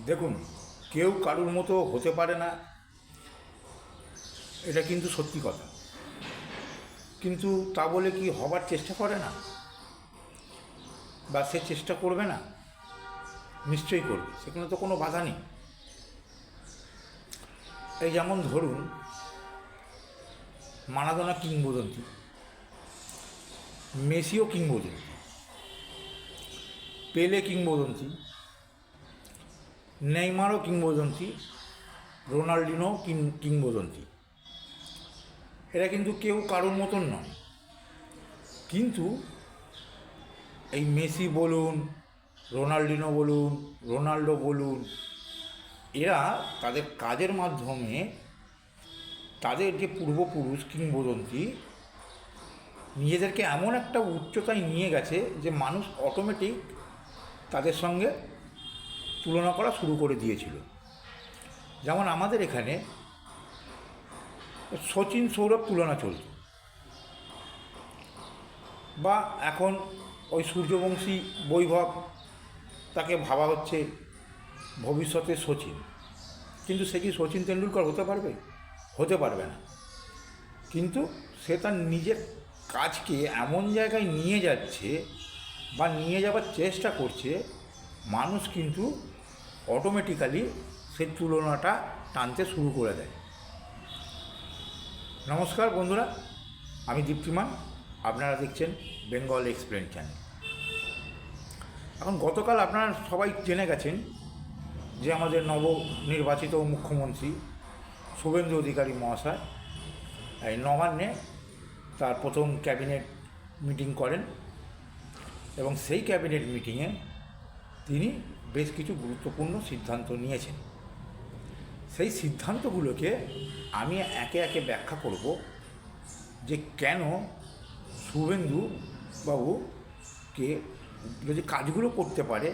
দেখুন, কেউ কারুর মতো হতে পারে না, এটা কিন্তু সত্যি কথা। কিন্তু তা বলে কি হবার চেষ্টা করে না, বা সে চেষ্টা করবে না? নিশ্চয়ই করবে, সেখানে তো কোনো বাধা নেই। এই যেমন ধরুন, মারাদোনা কিংবদন্তি, মেসিও কিংবদন্তি, পেলে কিংবদন্তি, নেইমারও কিংবদন্তি, রোনাল্ডিনো কিংবদন্তি। এরা কিন্তু কেউ কারোর মতন নয়। কিন্তু এই মেসি বলুন, রোনাল্ডিনো বলুন, রোনাল্ডো বলুন, এরা তাদের কাজের মাধ্যমে তাদের যে পূর্বপুরুষ কিংবদন্তি নিজেদেরকে এমন একটা উচ্চতায় নিয়ে গেছে যে মানুষ অটোমেটিক তাদের সঙ্গে তুলনা করা শুরু করে দিয়েছিল। যেমন আমাদের এখানে সচিন সৌরভ তুলনা চলত, বা এখন ওই সূর্যবংশী বৈভব, তাকে ভাবা হচ্ছে ভবিষ্যতে সচিন। কিন্তু সে কি সচিন তেন্ডুলকর হতে পারবে? হতে পারবে না। কিন্তু সে তার নিজের কাজকে এমন জায়গায় নিয়ে যাচ্ছে বা নিয়ে যাবার চেষ্টা করছে, মানুষ কিন্তু অটোমেটিক্যালি সেই তুলনাটা টানতে শুরু করে দেয়। নমস্কার বন্ধুরা, আমি দীপ্তিমান, আপনারা দেখছেন বেঙ্গল এক্সপ্লেন চ্যানেল। এখন গতকাল আপনারা সবাই জেনে গেছেন যে আমাদের নবনির্বাচিত মুখ্যমন্ত্রী শুভেন্দু অধিকারী মহাশয় এই নবান্নে তার প্রথম ক্যাবিনেট মিটিং করেন, এবং সেই ক্যাবিনেট মিটিংয়ে তিনি বেশ কিছু গুরুত্বপূর্ণ সিদ্ধান্ত নিয়েছেন। সেই সিদ্ধান্তগুলোকে আমি একে একে ব্যাখ্যা করব যে কেন শুভেন্দু বাবুকে যদি কাজগুলো করতে পারে,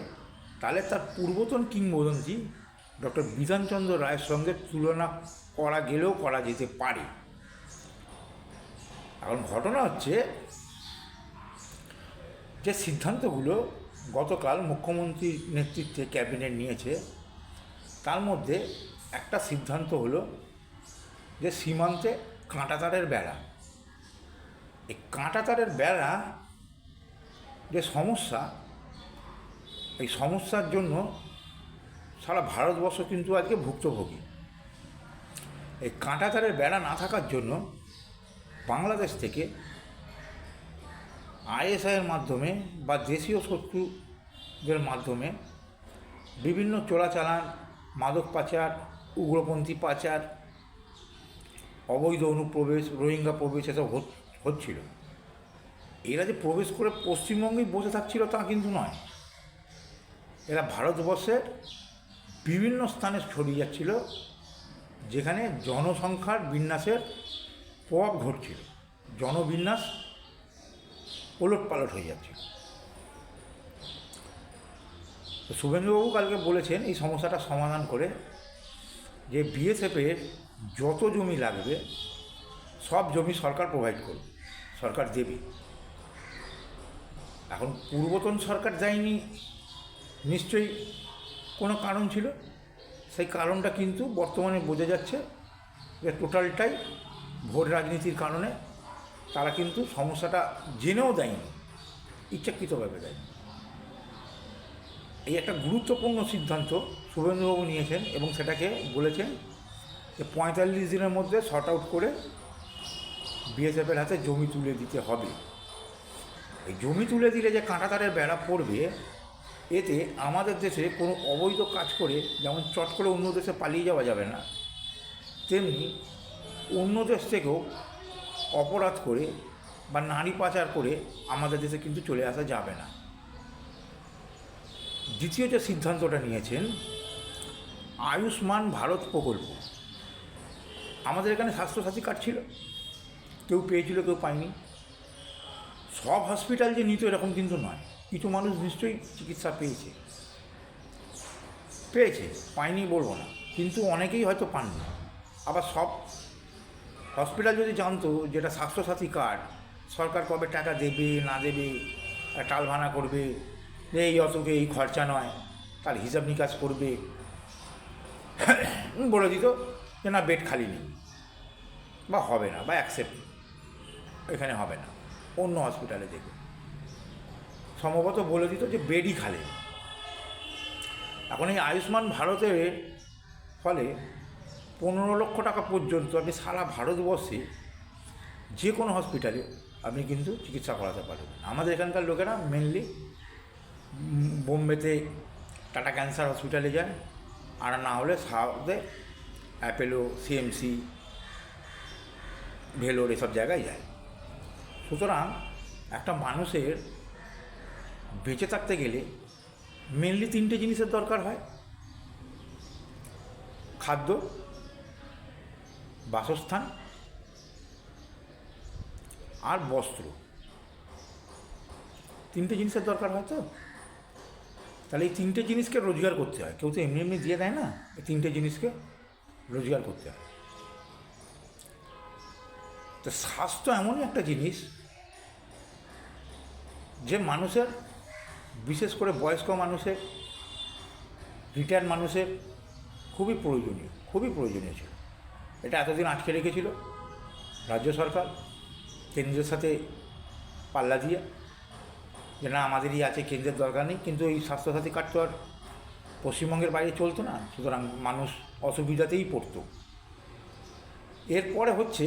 তাহলে তার পূর্বতন কিংবদন্তি ডক্টর বিধানচন্দ্র রায়ের সঙ্গে তুলনা করা গেলেও করা যেতে পারে। এখন ঘটনা হচ্ছে যে সিদ্ধান্তগুলো গতকাল মুখ্যমন্ত্রীর নেতৃত্বে ক্যাবিনেট নিয়েছে, তার মধ্যে একটা সিদ্ধান্ত হলো যে সীমান্তে কাঁটাতারের বেড়া। এই কাঁটাতারের বেড়া যে সমস্যা, এই সমস্যার জন্য সারা ভারতবর্ষ কিন্তু আজকে ভুক্তভোগী। এই কাঁটাতারের বেড়া না থাকার জন্য বাংলাদেশ থেকে আইএসআইয়ের মাধ্যমে বা দেশীয় শত্রুদের মাধ্যমে বিভিন্ন চোরাচালান, মাদক পাচার, উগ্রপন্থী পাচার, অবৈধ অনুপ্রবেশ, রোহিঙ্গা প্রবেশ এসব হচ্ছিল। এরা যে প্রবেশ করে পশ্চিমবঙ্গেই বসে থাকছিল তা কিন্তু নয়, এরা ভারতবর্ষের বিভিন্ন স্থানে ছড়িয়ে যাচ্ছিল, যেখানে জনসংখ্যার বিন্যাসের প্রভাব ঘটছিল, জনবিন্যাস ওলটপালট হয়ে যাচ্ছিল। তো শুভেন্দুবাবু কালকে বলেছেন এই সমস্যাটা সমাধান করে যে বিএসএফের যত জমি লাগবে সব জমি সরকার প্রোভাইড করবে, সরকার দেবে। এখন পূর্বতন সরকার যায়নি, নিশ্চয়ই কোনো কারণ ছিল। সেই কারণটা কিন্তু বর্তমানে বোঝা যাচ্ছে যে টোটালটাই ভোট রাজনীতির কারণে তারা কিন্তু সমস্যাটা জেনেও দেয়নি, ইচ্ছাকৃতভাবে দেয়নি। এই একটা গুরুত্বপূর্ণ সিদ্ধান্ত শুভেন্দুবাবু নিয়েছেন, এবং সেটাকে বলেছেন যে 45 দিনের মধ্যে শর্ট আউট করে বিএসএফের হাতে জমি তুলে দিতে হবে। এই জমি তুলে দিলে যে কাঁটাতারের বেড়া পড়বে, এতে আমাদের দেশে কোনো অবৈধ কাজ করে যেমন চট করে অন্য দেশে পালিয়ে যাওয়া যাবে না, তেমনি অন্য দেশ থেকেও অপরাধ করে বা নারী পাচার করে আমাদের দেশে কিন্তু চলে আসা যাবে না। দ্বিতীয় যে সিদ্ধান্তটা নিয়েছেন, আয়ুষ্মান ভারত প্রকল্প। আমাদের এখানে স্বাস্থ্যসাথী কার্ড ছিল, কেউ পেয়েছিল, কেউ পায়নি। সব হসপিটাল যে নিত এরকম কিন্তু নয়, কিছু মানুষ নিশ্চয়ই চিকিৎসা পেয়েছে, পায়নি বলবো না, কিন্তু অনেকেই হয়তো পাননি। আবার সব হসপিটাল যদি জানতো যেটা স্বাস্থ্যসাথী কার্ড, সরকার কবে টাকা দেবে না দেবে টালভানা করবে, যে এই অসুখে এই খরচা নয়, তার হিসাব নিকাশ করবে, বলে দিত যে না বেড খালি নেই বা হবে না বা অ্যাকসেপ্ট এখানে হবে না, অন্য হসপিটালে দেখবে। সম্ভবত বলে দিত যে বেডই খালি। এখন এই আয়ুষ্মান ভারতের ফলে 15 লক্ষ টাকা পর্যন্ত আপনি সারা ভারতবর্ষে যে কোনো হসপিটালে আপনি কিন্তু চিকিৎসা করাতে পারবেন। আমাদের এখানকার লোকেরা মেনলি বোম্বেতে টাটা ক্যান্সার হসপিটালে যায়, আর না হলে সাউথে অ্যাপেলো, সিএমসি, ভেলোর এসব জায়গায় যায়। সুতরাং একটা মানুষের বেঁচে থাকতে গেলে মেনলি 3টে জিনিসের দরকার হয়: খাদ্য, বাসস্থান আর বস্ত্র। 3টে জিনিসের দরকার হয়। তো তাহলে এই 3টে জিনিসকে রোজগার করতে হয়, কেউ তো এমনি এমনি দিয়ে দেয় না, এই 3টে জিনিসকে রোজগার করতে হয়। তো স্বাস্থ্য এমনই একটা জিনিস যে মানুষের, বিশেষ করে বয়স্ক মানুষের, রিটায়ার্ড মানুষের খুবই প্রয়োজনীয় ছিল। এটা এতদিন আটকে রেখেছিল রাজ্য সরকার, কেন্দ্রের সাথে পাল্লা দিয়ে, যে না আমাদেরই আছে, কেন্দ্রের দরকার নেই। কিন্তু এই স্বাস্থ্যসাথী কার্ড তো আর পশ্চিমবঙ্গের বাইরে চলতো না, সুতরাং মানুষ অসুবিধাতেই পড়তো। এরপরে হচ্ছে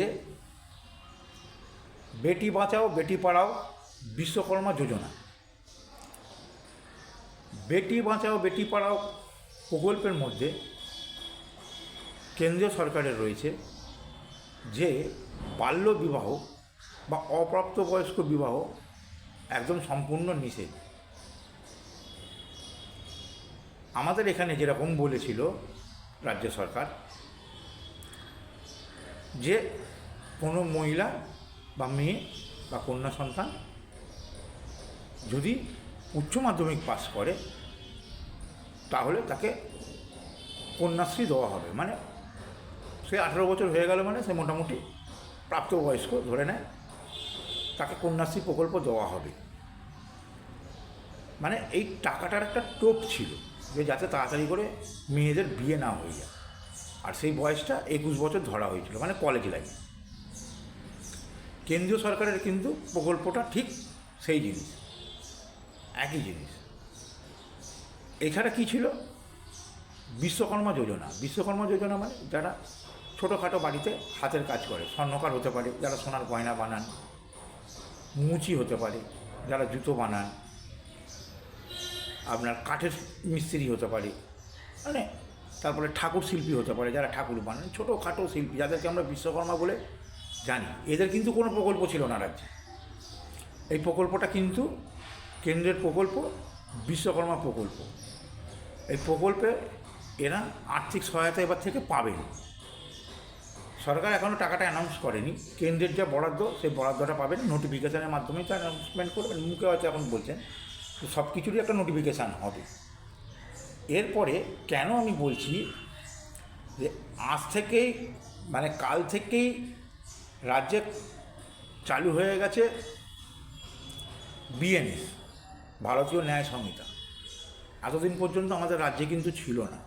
বেটি বাঁচাও বেটি পড়াও বিশ্বকর্মা যোজনা। বেটি বাঁচাও বেটি পড়াও প্রকল্পের মধ্যে কেন্দ্রীয় সরকারের রয়েছে যে বাল্য বিবাহ বা অপ্রাপ্তবয়স্ক বিবাহ একদম সম্পূর্ণ নিষেধ। আমাদের এখানে যেরকম বলেছিল রাজ্য সরকার যে কোনো মহিলা বা মেয়ে বা কন্যা সন্তান যদি উচ্চ মাধ্যমিক পাস করে তাহলে তাকে কন্যাশ্রী দেওয়া হবে। মানে সে 18 বছর হয়ে গেল মানে সে মোটামুটি প্রাপ্তবয়স্ক ধরে নেয়, তাকে কন্যাশ্রী প্রকল্প দেওয়া হবে। মানে এই টাকাটার একটা টোপ ছিল যে যাতে তাড়াতাড়ি করে মেয়েদের বিয়ে না হয়ে যায়, আর সেই বয়সটা 21 বছর ধরা হয়েছিল, মানে কলেজ লাইফ। কেন্দ্রীয় সরকারের কিন্তু প্রকল্পটা ঠিক সেই জিনিস, একই জিনিস। এছাড়া কী ছিল? বিশ্বকর্মা যোজনা। বিশ্বকর্মা যোজনা মানে যারা ছোটোখাটো বাড়িতে হাতের কাজ করে, স্বর্ণকার হতে পারে, যারা সোনার গয়না বানান, মুচি হতে পারে, যারা জুতো বানান, আপনার কাঠের মিস্ত্রি হতে পারে, মানে তারপরে ঠাকুর শিল্পী হতে পারে, যারা ঠাকুর বানান, ছোটোখাটো শিল্পী যাদেরকে আমরা বিশ্বকর্মা বলে জানি। এদের কিন্তু কোনো প্রকল্প ছিল না রাজ্যে। এই প্রকল্পটা কিন্তু কেন্দ্রের প্রকল্প, বিশ্বকর্মা প্রকল্প। এই প্রকল্পে এরা আর্থিক সহায়তা এবার থেকে পাবেন। সরকার এখনও টাকাটা অ্যানাউন্স করেনি, কেন্দ্রের যা বরাদ্দ সেই বরাদ্দটা পাবেন, নোটিফিকেশানের মাধ্যমেই তো অ্যানাউন্সমেন্ট করবেন, মুখে হয়তো এখন বলছেন, তো সব কিছুরই একটা নোটিফিকেশান হবে। এরপরে কেন আমি বলছি যে আজ থেকেই, মানে কাল থেকেই রাজ্যে চালু হয়ে গেছে বিএনএস, ভারতীয় ন্যায় সংহিতা। এতদিন পর্যন্ত আমাদের রাজ্যে কিন্তু ছিল না।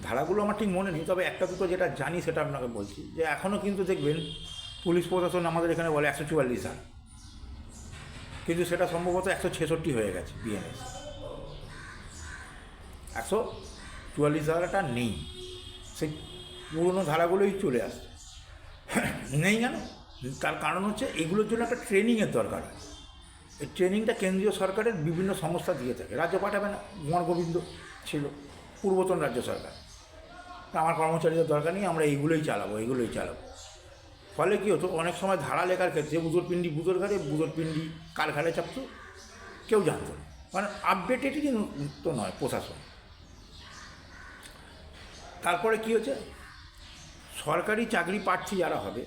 ধারাগুলো আমার ঠিক মনে নেই, তবে একটা দুটো যেটা জানি সেটা আপনাকে বলছি, যে এখনও কিন্তু দেখবেন পুলিশ প্রশাসন আমাদের এখানে বলে 144 ধারা, কিন্তু সেটা সম্ভবত 166 হয়ে গেছে। বিএনএস 144 ধারাটা নেই, সেই পুরনো ধারাগুলোই চলে আসছে। নেই কেন? তার কারণ হচ্ছে এগুলোর জন্য একটা ট্রেনিংয়ের দরকার হয়। এই ট্রেনিংটা কেন্দ্রীয় সরকারের বিভিন্ন সংস্থা দিয়ে থাকে, রাজ্য পাঠাবে না। কুমার গোবিন্দ ছিল পূর্বতন রাজ্য সরকার, আমার কর্মচারীদের দরকার নেই, আমরা এইগুলোই চালাবো। ফলে কী হতো, অনেক সময় ধারা লেখার ক্ষেত্রে বুধোর পিণ্ডি বুধোর ঘাড়ে, বুধোর পিণ্ডি কার ঘাড়ে চাপতো কেউ জানতো না, মানে আপডেটেডই তো নয় প্রশাসন। তারপরে কী হচ্ছে, সরকারি চাকরি প্রার্থী যারা হবে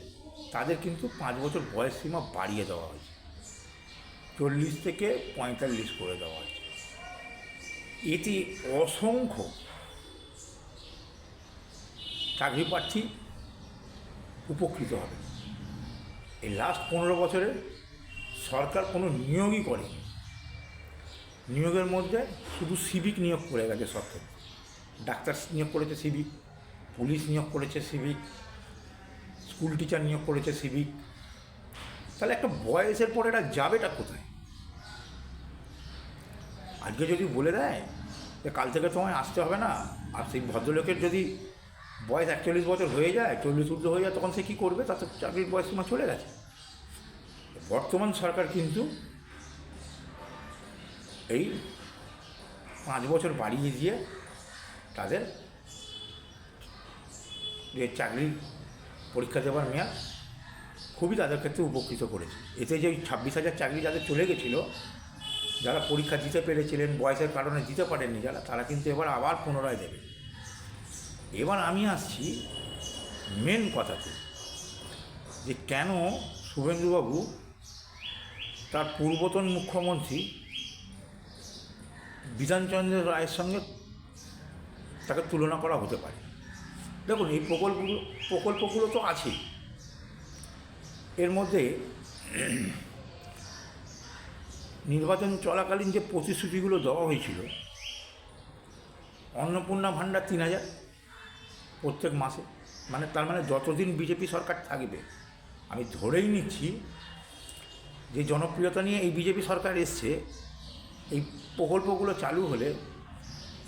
তাদের কিন্তু 5 বছর বয়স সীমা বাড়িয়ে দেওয়া হয়েছে, 40 থেকে 45 করে দেওয়া হয়েছে। এতে অসংখ্য চাকরি প্রার্থী উপকৃত হবে। এই লাস্ট 15 বছরে সরকার কোনো নিয়োগই করেনি। নিয়োগের মধ্যে শুধু সিভিক নিয়োগ করে গেছে সব ক্ষেত্রে। ডাক্তার নিয়োগ করেছে সিভিক, পুলিশ নিয়োগ করেছে সিভিক, স্কুল টিচার নিয়োগ করেছে সিভিক। তাহলে একটা বয়সের পরে এটা যাবেটা কোথায়? আজকে যদি বলে দেয় যে কাল থেকে তোমায় আসতে হবে না, আর সেই ভদ্রলোকের যদি বয়স 41 বছর হয়ে যায়, 40 ঊর্ধ্ব হয়ে যায়, তখন সে কী করবে? তার তো চাকরির বয়স সীমা চলে গেছে। বর্তমান সরকার কিন্তু এই 5 বছর বাড়িয়ে দিয়ে তাদের যে চাকরির পরীক্ষা দেওয়ার মেয়াদ খুবই তাদের ক্ষেত্রে উপকৃত করেছে। এতে যে 26,000 চাকরি যাদের চলে গেছিলো, যারা পরীক্ষা দিতে পেরেছিলেন, বয়সের কারণে দিতে পারেননি যারা, তারা কিন্তু এবার আবার পুনরায় দেবে। এবার আমি আসছি মেন কথাতে, যে কেন শুভেন্দুবাবু তার পূর্বতন মুখ্যমন্ত্রী বিধানচন্দ্র রায়ের সঙ্গে তাকে তুলনা করা হতে পারে। দেখুন, এই প্রকল্পগুলো তো আছেই। এর মধ্যে নির্বাচন চলাকালীন যে প্রতিশ্রুতিগুলো দেওয়া হয়েছিল, অন্নপূর্ণা ভাণ্ডার 3,000 প্রত্যেক মাসে, মানে তার মানে যতদিন বিজেপি সরকার থাকবে, আমি ধরেই নিচ্ছি যে জনপ্রিয়তা নিয়ে এই বিজেপি সরকার এসছে, এই প্রকল্পগুলো চালু হলে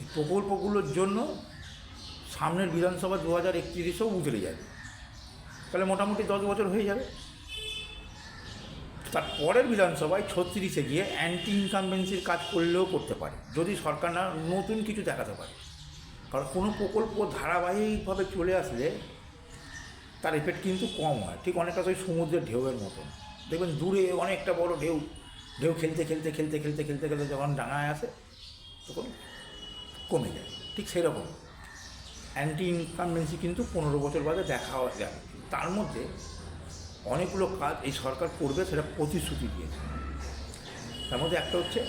এই প্রকল্পগুলোর জন্য সামনের বিধানসভা 2031-এও উতরে যাবে। তাহলে মোটামুটি 10 বছর হয়ে যাবে। তার পরের বিধানসভায় 36-এ গিয়ে অ্যান্টি ইনকামবেন্সির কাজ করলেও করতে পারে, যদি সরকার না নতুন কিছু দেখাতে পারে। কারণ কোনো প্রকল্প ধারাবাহিকভাবে চলে আসলে তার এফেক্ট কিন্তু কম হয়। ঠিক অনেকটা তো ওই সমুদ্রের ঢেউয়ের মতন, দেখবেন দূরে অনেকটা বড় ঢেউ খেলতে খেলতে খেলতে খেলতে খেলতে খেলতে যখন ডাঙায় আসে তখন কমে যায়। ঠিক সেরকম অ্যান্টি ইনকামবেন্সি কিন্তু 15 বছর বাদে দেখা যাবে। তার মধ্যে অনেকগুলো কাজ এই সরকার করবে, সেটা প্রতিশ্রুতি দিয়েছে। তার মধ্যে একটা হচ্ছে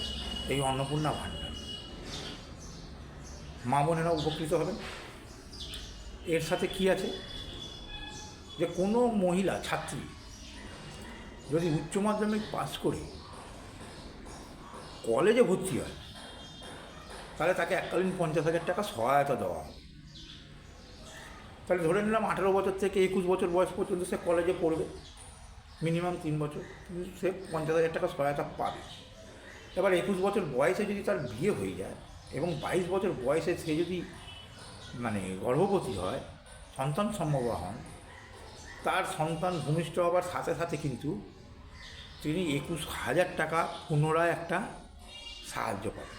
এই অন্নপূর্ণা ভাণ্ডার, মা বোনেরা উপকৃত হবেন। এর সাথে কি আছে, যে কোনো মহিলা ছাত্রী যদি উচ্চ মাধ্যমিক পাস করে কলেজে ভর্তি হয়, তাহলে তাকে এককালীন 50,000 টাকা সহায়তা দেওয়া হবে। তাহলে ধরে নিলাম 18 বছর থেকে 21 বছর বয়স পর্যন্ত সে কলেজে পড়বে, মিনিমাম 3 বছর, সে 50,000 টাকা সহায়তা পাবে। এবার 21 বছর বয়সে যদি তার বিয়ে হয়ে যায় এবং 22 বছর বয়সে সে যদি গর্ভবতী হয়, সন্তান সম্ভবা হন, তার সন্তান ভূমিষ্ঠ হবার সাথে সাথে কিন্তু তিনি 21,000 টাকা পুনরায় একটা সাহায্য পাবেন।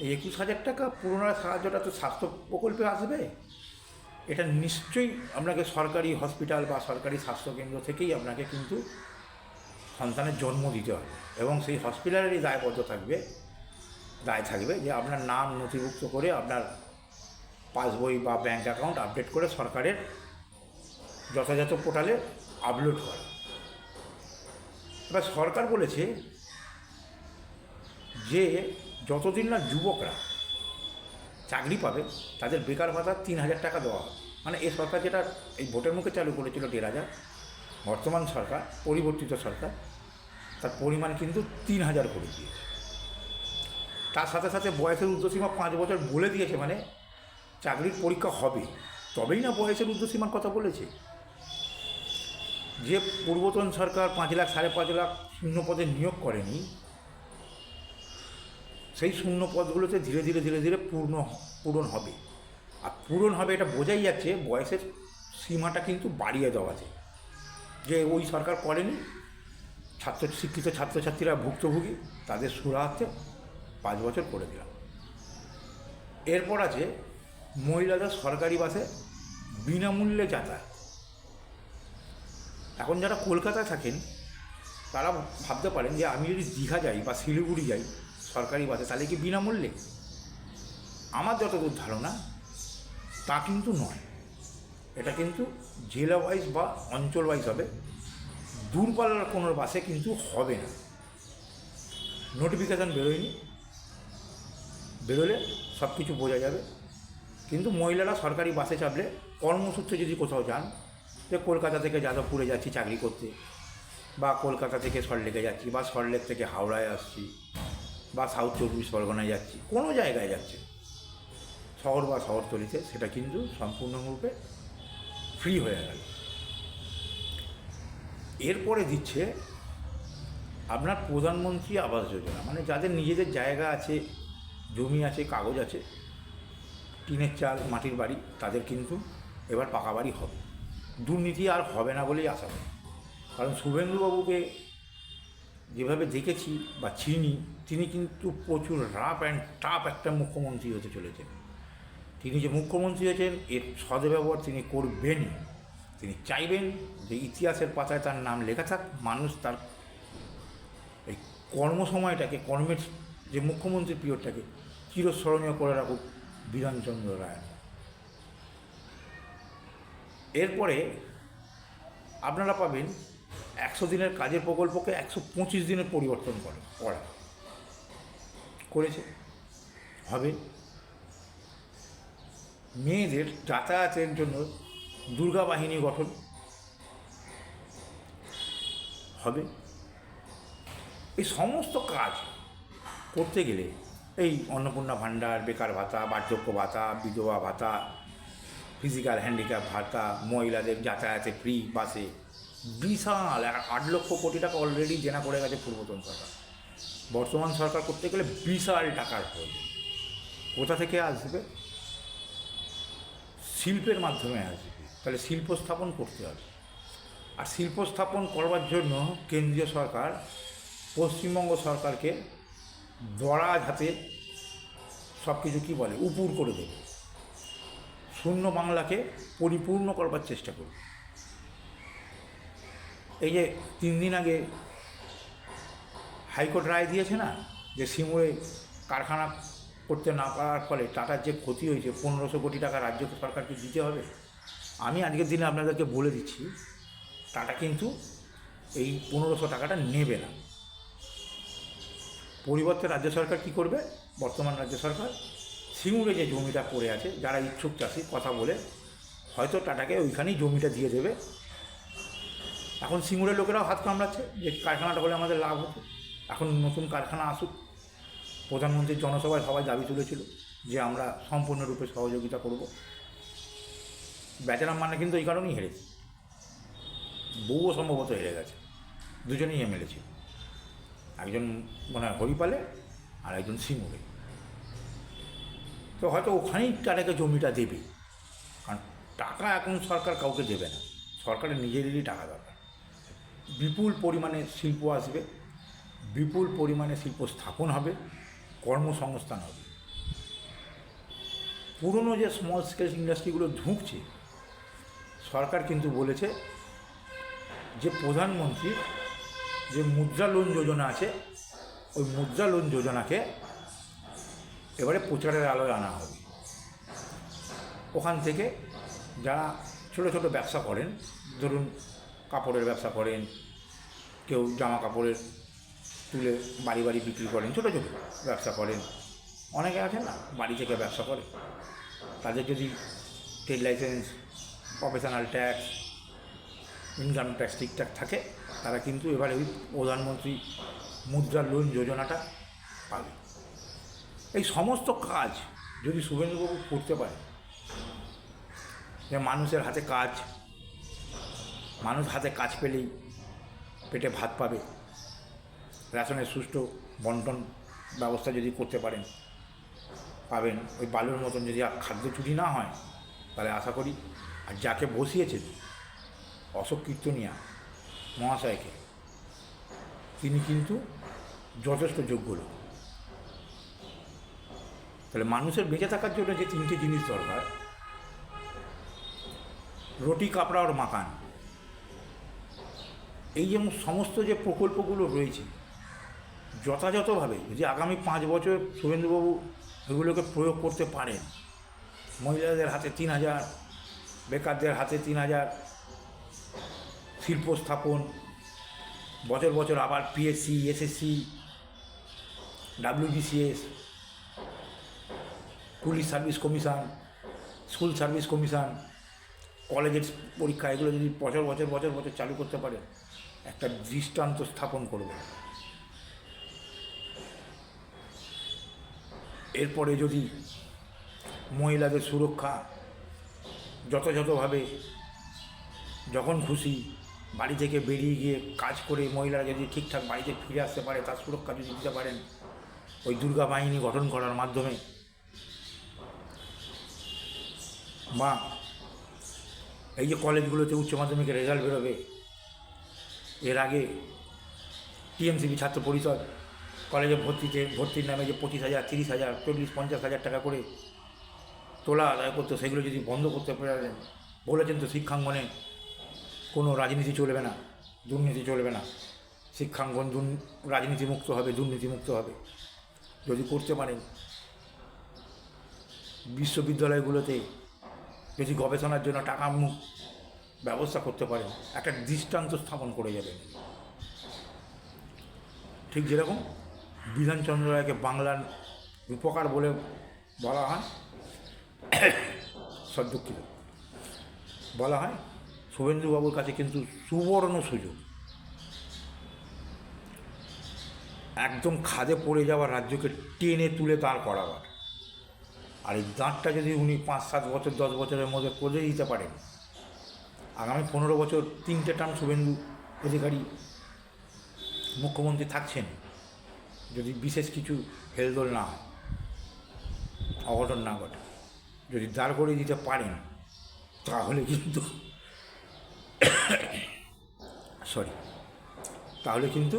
এই 21,000 টাকা পুনরায় সাহায্যটা তো স্বাস্থ্য প্রকল্পে আসবে। এটা নিশ্চয়ই আপনাকে সরকারি হসপিটাল বা সরকারি স্বাস্থ্যকেন্দ্র থেকেই আপনাকে কিন্তু সন্তানের জন্ম দিতে হবে, এবং সেই হসপিটালেরই দায় থাকবে যে আপনার নাম নথিভুক্ত করে আপনার পাসবই বা ব্যাঙ্ক অ্যাকাউন্ট আপডেট করে সরকারের যথাযথ পোর্টালে আপলোড করা। এবার সরকার বলেছে যে যতদিন না যুবকরা চাকরি পাবে তাদের বেকার ভাতা 3,000 টাকা দেওয়া হবে। মানে এই সরকার যেটা এই ভোটের মুখে চালু করেছিল 1,500, বর্তমান সরকার, পরিবর্তিত সরকার, তার পরিমাণ কিন্তু 3,000 করে দিয়েছে। তার সাথে সাথে বয়সের ঊর্ধ্বসীমা 5 বছর বলে দিয়েছে, মানে চাকরির পরীক্ষা হবে তবেই না বয়সের ঊর্ধ্বসীমার কথা বলেছে। যে পূর্বতন সরকার 5 লাখ 5.5 লাখ শূন্য পদে নিয়োগ করেনি, সেই শূন্য পদগুলোতে ধীরে ধীরে ধীরে ধীরে পূরণ হবে। আর পূরণ হবে এটা বোঝাই যাচ্ছে বয়সের সীমাটা কিন্তু বাড়িয়ে দেওয়া আছে, যে ওই সরকার করেনি। শিক্ষিত ছাত্রছাত্রীরা ভুক্তভোগী, তাদের সুরাহার্থে 5 বছর করে দিলাম। এরপর আছে মহিলাদের সরকারি বাসে বিনামূল্যে যাতায়াত। এখন যারা কলকাতায় থাকেন তারা ভাবতে পারেন যে আমি যদি দীঘা যাই বা শিলিগুড়ি যাই সরকারি বাসে, তাহলে কি বিনামূল্যে? আমার যতদূর ধারণা তা কিন্তু নয়। এটা কিন্তু জেলা ওয়াইজ বা অঞ্চল ওয়াইজ হবে, দূরপাল্লার কোনো বাসে কিন্তু হবে না। নোটিফিকেশান বেরোয়নি, বেরোলে সব কিছু বোঝা যাবে। কিন্তু মহিলারা সরকারি বাসে চাপলে কর্মসূত্রে যদি কোথাও যান, যে কলকাতা থেকে যাদবপুরে যাচ্ছি চাকরি করতে, বা কলকাতা থেকে সল্টলেকে যাচ্ছি, বা সল্টলেক থেকে হাওড়ায় আসছি, বা সাউথ 24 পরগনায় যাচ্ছি, কোনো জায়গায় যাচ্ছে, শহর বা শহরতলিতে সেটা কিন্তু সম্পূর্ণরূপে ফ্রি হয়ে গেল। এরপরে দিচ্ছে আপনার প্রধানমন্ত্রী আবাস যোজনা, মানে যাদের নিজেদের জায়গা আছে, জমি আছে, কাগজ আছে, টিনের চাল, মাটির বাড়ি, তাদের কিন্তু এবার পাকা বাড়ি হবে। দুর্নীতি আর হবে না বলেই আশা করি। কারণ শুভেন্দুবাবুকে যেভাবে দেখেছি বা চিনি, তিনি কিন্তু প্রচুর রাফ অ্যান্ড টাফ একটা মুখ্যমন্ত্রী হতে চলেছেন। তিনি যে মুখ্যমন্ত্রী হয়েছেন এর সদ্ব্যবহার তিনি করবেনই। তিনি চাইবেন যে ইতিহাসের পাতায় তার নাম লেখা থাক, মানুষ তার এই কর্মসময়টাকে, কর্মের যে মুখ্যমন্ত্রী পিরিয়ডটাকে চিরস্মরণীয় করে রাখুক বিধানচন্দ্র রায়। এরপরে আপনারা পাবেন 100 দিনের কাজের প্রকল্পকে 125 দিনের পরিবর্তন করেছে, হবে। মেয়েদের যাতায়াতের জন্য দুর্গা বাহিনী গঠন হবে। এই সমস্ত কাজ করতে গেলে এই অন্নপূর্ণা ভাণ্ডার, বেকার ভাতা, বার্ধক্য ভাতা, বিধবা ভাতা, ফিজিক্যাল হ্যান্ডিক্যাপ ভাতা, মহিলাদের যাতায়াতে ফ্রি বাসে, বিশাল 8 লক্ষ কোটি টাকা অলরেডি দেনা করে গেছে পূর্বতন সরকার। বর্তমান সরকার করতে গেলে বিশাল টাকার প্রয়োজন। কোথা থেকে আসবে? শিল্পের মাধ্যমে আসবে। তাহলে শিল্প স্থাপন করতে হবে। আর শিল্প স্থাপন করবার জন্য কেন্দ্রীয় সরকার পশ্চিমবঙ্গ সরকারকে দরাজ হাতে সব কিছু কী বলে উপুর করে দেবে। শূন্য বাংলাকে পরিপূর্ণ করবার চেষ্টা করবে। এই যে 3 দিন আগে হাইকোর্ট রায় দিয়েছে না, যে সিঙ্গুরে কারখানা করতে না পারার ফলে টাটার যে ক্ষতি হয়েছে 1500 কোটি টাকা রাজ্য সরকারকে দিতে হবে। আমি আজকের দিনে আপনাদেরকে বলে দিচ্ছি, টাটা কিন্তু এই 1500 টাকাটা নেবে না। পরিবর্তে রাজ্য সরকার কী করবে? বর্তমান রাজ্য সরকার সিঙ্গুরে যে জমিটা পড়ে আছে, যারা ইচ্ছুক চাষি কথা বলে হয়তো টাটাকে ওইখানেই জমিটা দিয়ে দেবে। এখন সিঙ্গুরের লোকেরাও হাত কামড়াচ্ছে যে কারখানাটা হলে আমাদের লাভ হতো। এখন নতুন কারখানা আসুক। প্রধানমন্ত্রীর জনসভায় সবাই দাবি তুলেছিল যে আমরা সম্পূর্ণরূপে সহযোগিতা করব। বেচারাম মানে কিন্তু এই কারণেই হেরেছে। বউও সম্ভবত হেরে গেছে, দুজনেই এমএলএ ছিল, একজন মনে হয় হরিপালে আর একজন সিঙ্গুরে। তো হয়তো ওখানেই টাটাকে জমিটা দেবে, কারণ টাকা এখন সরকার কাউকে দেবে না, সরকারের নিজেদেরই টাকা দরকার। বিপুল পরিমাণে শিল্প আসবে, বিপুল পরিমাণে শিল্প স্থাপন হবে, কর্মসংস্থান হবে। পুরনো যে স্মল স্কেল ইন্ডাস্ট্রিগুলো ঢুকছে, সরকার কিন্তু বলেছে যে প্রধানমন্ত্রীর যে মুদ্রা লোন যোজনা আছে, ওই মুদ্রা লোন যোজনাকে এবারে প্রচারের আলোয় আনা হবে। ওখান থেকে যারা ছোটো ছোটো ব্যবসা করেন, ধরুন কাপড়ের ব্যবসা করেন, কেউ জামা কাপড়ের তুলে বাড়ি বাড়ি বিক্রি করেন, ছোটো ছোটো ব্যবসা করেন, অনেকে আছেন না বাড়ি থেকে ব্যবসা করে, তাদের যদি trade licence, professional tax, income tax ঠিকঠাক থাকে, তারা কিন্তু এবারে ওই প্রধানমন্ত্রী মুদ্রা লোন যোজনাটা পাবে। এই সমস্ত কাজ যদি শুভেন্দুবাবু করতে পারে, যে মানুষের হাতে কাজ, মানুষ হাতে কাজ পেলেই পেটে ভাত পাবে, রেশনের সুষ্ঠু বন্টন ব্যবস্থা যদি করতে পারেন, পাবেন। ওই বালুর মতন যদি খাদ্য চুরি না হয়, তাহলে আশা করি, আর যাকে বসিয়েছেন অশোক কীর্তনিয়া মহাশয়কে, তিনি কিন্তু যথেষ্ট যোগ্য লোক। তাহলে মানুষের বেঁচে থাকার জন্য যে 3টে জিনিস দরকার, রুটি, কাপড়া আর মাকান, এই যেমন সমস্ত যে প্রকল্পগুলো রয়েছে, যথাযথভাবে যদি আগামী 5 বছর শুভেন্দুবাবু এগুলোকে প্রয়োগ করতে পারেন, মহিলাদের হাতে 3000, বেকারদের হাতে 3000, শিল্প স্থাপন, বছর বছর আবার PSC, SSC, WBCS, police service commission, school service commission, কলেজের পরীক্ষা, এগুলো যদি বছর বছর বছর বছর চালু করতে পারে, একটা দৃষ্টান্ত স্থাপন করবে। এরপরে যদি মহিলাদের সুরক্ষা যথাযথভাবে যখন খুশি বাড়ি থেকে বেরিয়ে গিয়ে কাজ করে মহিলারা যদি ঠিকঠাক বাড়িতে ফিরে আসতে পারে, তার সুরক্ষা যদি দিতে পারেন ওই দুর্গা বাহিনী গঠন করার মাধ্যমে, বা এই যে কলেজগুলোতে উচ্চ মাধ্যমিকের রেজাল্ট বেরোবে, এর আগে টিএমসিপি ছাত্র পরিষদ কলেজে ভর্তির নামে যে 25,000, 30,000, 40,000, 50,000 টাকা করে তোলা আদায় করতো, সেগুলো যদি বন্ধ করতে পারেন, বলেছেন তো শিক্ষাঙ্গনে কোনো রাজনীতি চলবে না, দুর্নীতি চলবে না, শিক্ষাঙ্গন রাজনীতিমুক্ত হবে, দুর্নীতিমুক্ত হবে। যদি করতে পারেন, বিশ্ববিদ্যালয়গুলোতে যদি গবেষণার জন্য টাকা ব্যবস্থা করতে পারেন, একটা দৃষ্টান্ত স্থাপন করে যাবেন। ঠিক যেরকম বিধানচন্দ্র রায়কে বাংলার রূপকার বলে বলা হয়, দুঃখিত, বলা হয়, শুভেন্দুবাবুর কাছে কিন্তু সুবর্ণ সুযোগ একদম খাদে পড়ে যাওয়া রাজ্যকে টেনে তুলে দাঁড় করাবার। আর এই দাঁড়টা যদি উনি 5-7 বছর 10 বছরের মধ্যে করে দিতে পারেন, আগামী 15 বছর 3টে টার্ম শুভেন্দু অধিকারী মুখ্যমন্ত্রী থাকছেন, যদি বিশেষ কিছু হেলদোল না হয়, অঘটন না ঘটে, যদি দাঁড় করে দিতে পারেন, তাহলে কিন্তু তাহলে কিন্তু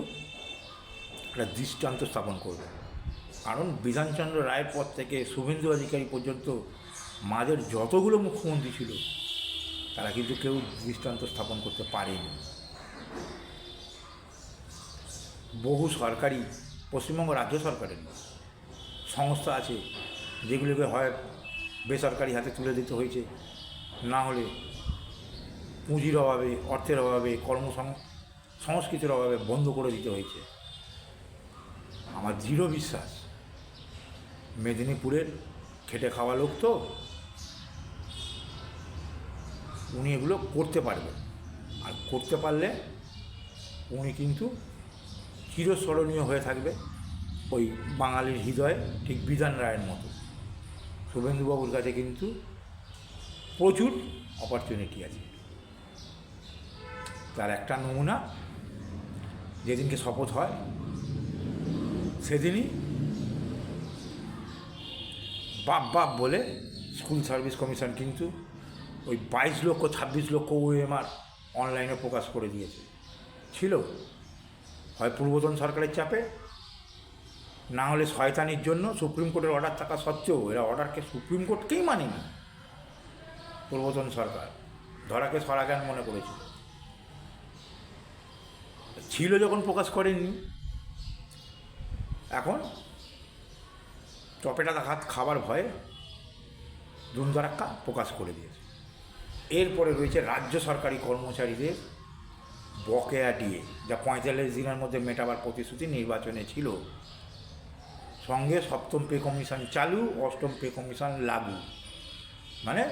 একটা দৃষ্টান্ত স্থাপন করবে। কারণ বিধানচন্দ্র রায়ের পর থেকে শুভেন্দু অধিকারী পর্যন্ত মাঝের যতগুলো মুখ্যমন্ত্রী ছিল, তারা কিন্তু কেউ দৃষ্টান্ত স্থাপন করতে পারেনি। বহু সরকারি, পশ্চিমবঙ্গ রাজ্য সরকারের সংস্থা আছে যেগুলোকে হয় বেসরকারি হাতে তুলে দিতে হয়েছে, না হলে পুঁজির অভাবে, অর্থের অভাবে, সংস্কৃতির অভাবে বন্ধ করে দিতে হয়েছে। আমার দৃঢ় বিশ্বাস মেদিনীপুরের খেটে খাওয়া লোক তো, উনি এগুলো করতে পারবেন। আর করতে পারলে উনি কিন্তু চিরস্মরণীয় হয়ে থাকবে ওই বাঙালির হৃদয়ে, ঠিক বিধান রায়ের মতো। শুভেন্দুবাবুর কাছে কিন্তু প্রচুর অপরচুনিটি আছে। তার একটা নমুনা যেদিনকে শপথ হয় সেদিনই বাপ বলে স্কুল সার্ভিস কমিশন কিন্তু ওই 22 লক্ষ 26 লক্ষ ওএমআর অনলাইনে প্রকাশ করে দিয়েছে। ছিল হয় পূর্বতন সরকারের চাপে, না হলে শয়তানির জন্য সুপ্রিম কোর্টের অর্ডার থাকা সত্ত্বেও এরা অর্ডারকে সুপ্রিম কোর্টকেই মানেনি। পূর্বতন সরকার ধরাকে সরাজ্ঞান মনে করেছিল, ছিল যখন প্রকাশ করেননি, এখন চপেটা হাত খাবার ভয়ে দুমদারাক্কা প্রকাশ করে দিয়েছে। এরপরে রয়েছে রাজ্য সরকারি কর্মচারীদের বকেয়া ডিএ, যা 45 দিনের মধ্যে মেটাবার প্রতিশ্রুতি নির্বাচনে ছিল। সঙ্গে 7ম পে কমিশন চালু, 8ম পে কমিশন লাগু। মানে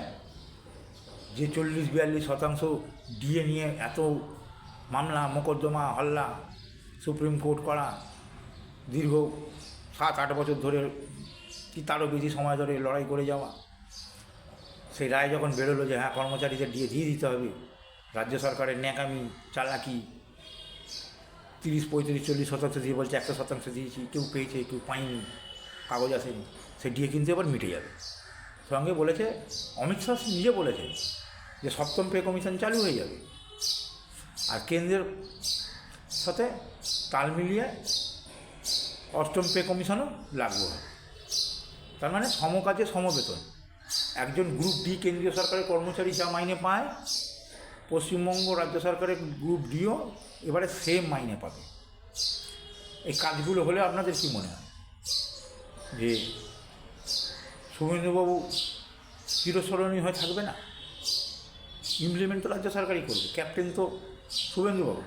যে 40-42% ডিএ নিয়ে এত মামলা মোকদ্দমা হল্লা, সুপ্রিম কোর্ট করা, দীর্ঘ 7-8 বছর ধরে কি তারও বেশি সময় ধরে লড়াই করে যাওয়া, সেই রায় যখন বেরোলো যে হ্যাঁ কর্মচারীদের ডিএ দিয়ে দিতে হবে, রাজ্য সরকারের ন্যাকামি চালাকি, 30-35-40% দিয়ে বলছে 100% দিয়েছি, কেউ পেয়েছে কেউ পায়নি, কাগজ আসেনি, সে ডিএ কিন্তু এবার মিটে যাবে। সঙ্গে বলেছে, অমিত শাহ নিজে বলেছে যে 7ম পে কমিশন চালু হয়ে যাবে, আর কেন্দ্রের সাথে তাল মিলিয়ে 8ম পে কমিশনও লাগবে। তার মানে সমকাজে সমবেতন। একজন গ্রুপ ডি কেন্দ্রীয় সরকারের কর্মচারী যা মাইনে পায়, পশ্চিমবঙ্গ রাজ্য সরকারের গ্রুপ ডিও এবারে সেম মাইনে পাবে। এই কাজগুলো হলে আপনাদের কী মনে হয় যে শুভেন্দুবাবু চিরস্মরণীয় হয়ে থাকবে না? ইমপ্লিমেন্ট তো রাজ্য সরকারই করবে, ক্যাপ্টেন তো শুভেন্দুবাবু।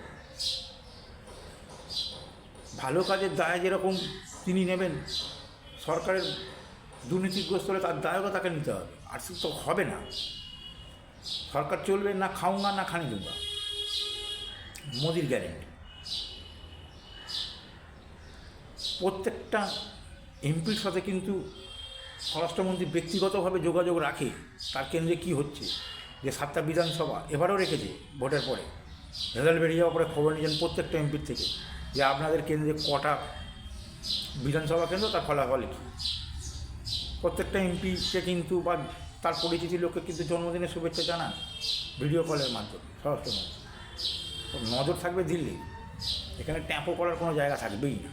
ভালো কাজের দায় যেরকম তিনি নেবেন, সরকারের দুর্নীতিগ্রস্ত হলে তার দায়ও তাকে নিতে হবে। আর তো হবে না, সরকার চলবে না খাউঙ্গা না খানি দুঙ্গা, মোদির গ্যারেন্টি। প্রত্যেকটা এমপির সাথে কিন্তু স্বরাষ্ট্রমন্ত্রী ব্যক্তিগতভাবে যোগাযোগ রাখে তার কেন্দ্রে কী হচ্ছে, যে 7টা বিধানসভা এবারও রেখেছে ভোটের পরে, রেজাল্ট বেরিয়ে যাওয়ার পরে খবর নিয়েছেন প্রত্যেকটা এমপির থেকে যে আপনাদের কেন্দ্রে কটা বিধানসভা কেন্দ্র, তার ফলাফল কী। প্রত্যেকটা এমপিকে কিন্তু বা তার পরিচিতি লোককে কিন্তু জন্মদিনের শুভেচ্ছা জানান ভিডিও কলের মাধ্যমে স্বরাষ্ট্রমন্ত্রী। নজর থাকবে দিল্লি, এখানে ট্যাপও করার কোনো জায়গা থাকবেই না।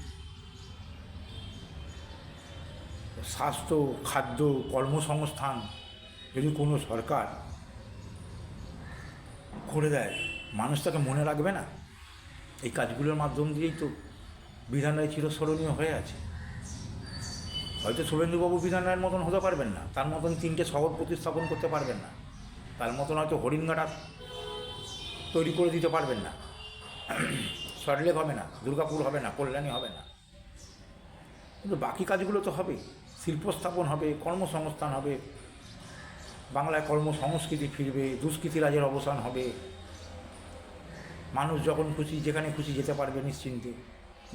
স্বাস্থ্য, খাদ্য, কর্মসংস্থান যদি কোনো সরকার করে দেয়, মানুষ তাকে মনে রাখবে না? এই কাজগুলোর মাধ্যম দিয়েই তো বিধান রায় চিরস্মরণীয় হয়ে আছে। হয়তো শুভেন্দুবাবু বিধান রায়ের মতন হতে পারবেন না, তার মতন 3টে শহর প্রতিস্থাপন করতে পারবেন না, তার মতন হয়তো হরিণঘাটা তৈরি করে দিতে পারবেন না, সল্টলেক হবে না, দুর্গাপুর হবে না, কল্যাণী হবে না, কিন্তু বাকি কাজগুলো তো হবে। শিল্প স্থাপন হবে, কর্মসংস্থান হবে, বাংলায় কর্মসংস্কৃতি ফিরবে, দুষ্কৃতি রাজের অবসান হবে, মানুষ যখন খুশি যেখানে খুশি যেতে পারবে নিশ্চিন্তে,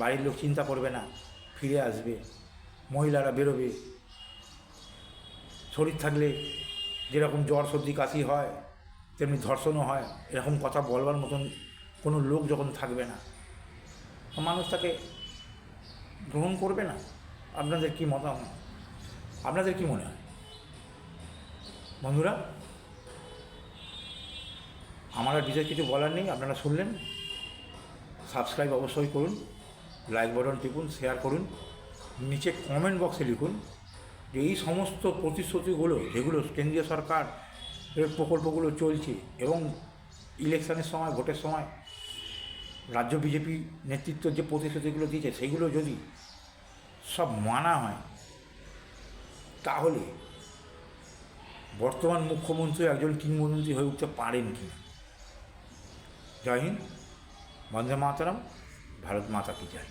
বাড়ির লোক চিন্তা করবে না, ফিরে আসবে, মহিলারা বেরোবে, শরীর থাকলে যেরকম জ্বর সর্দি কাশি হয় তেমনি ধর্ষণও হয়, এরকম কথা বলবার মতন কোনো লোক যখন থাকবে না, মানুষ তাকে গ্রহণ করবে না। আপনাদের কি মতামত? আপনাদের কি মনে হয় বন্ধুরা? আমার আর বিশেষ কিছু বলার নেই, আপনারা শুনলেন। সাবস্ক্রাইব অবশ্যই করুন, লাইক বাটন টিপুন, শেয়ার করুন, নিচে কমেন্ট বক্সে লিখুন যে এই সমস্ত প্রতিশ্রুতিগুলো যেগুলো কেন্দ্রীয় সরকার প্রকল্পগুলো চলছে এবং ইলেকশনের সময়, ভোটের সময় রাজ্য বিজেপি নেতৃত্ব যে প্রতিশ্রুতিগুলো দিয়েছে সেগুলো যদি সব মানা হয়, তাহলে বর্তমান মুখ্যমন্ত্রী একজন কিংবদন্তি হয়ে উঠতে পারেন কি। জয় হিন্দ, বন্দে মাতরম, ভারত মাতা কি জয়।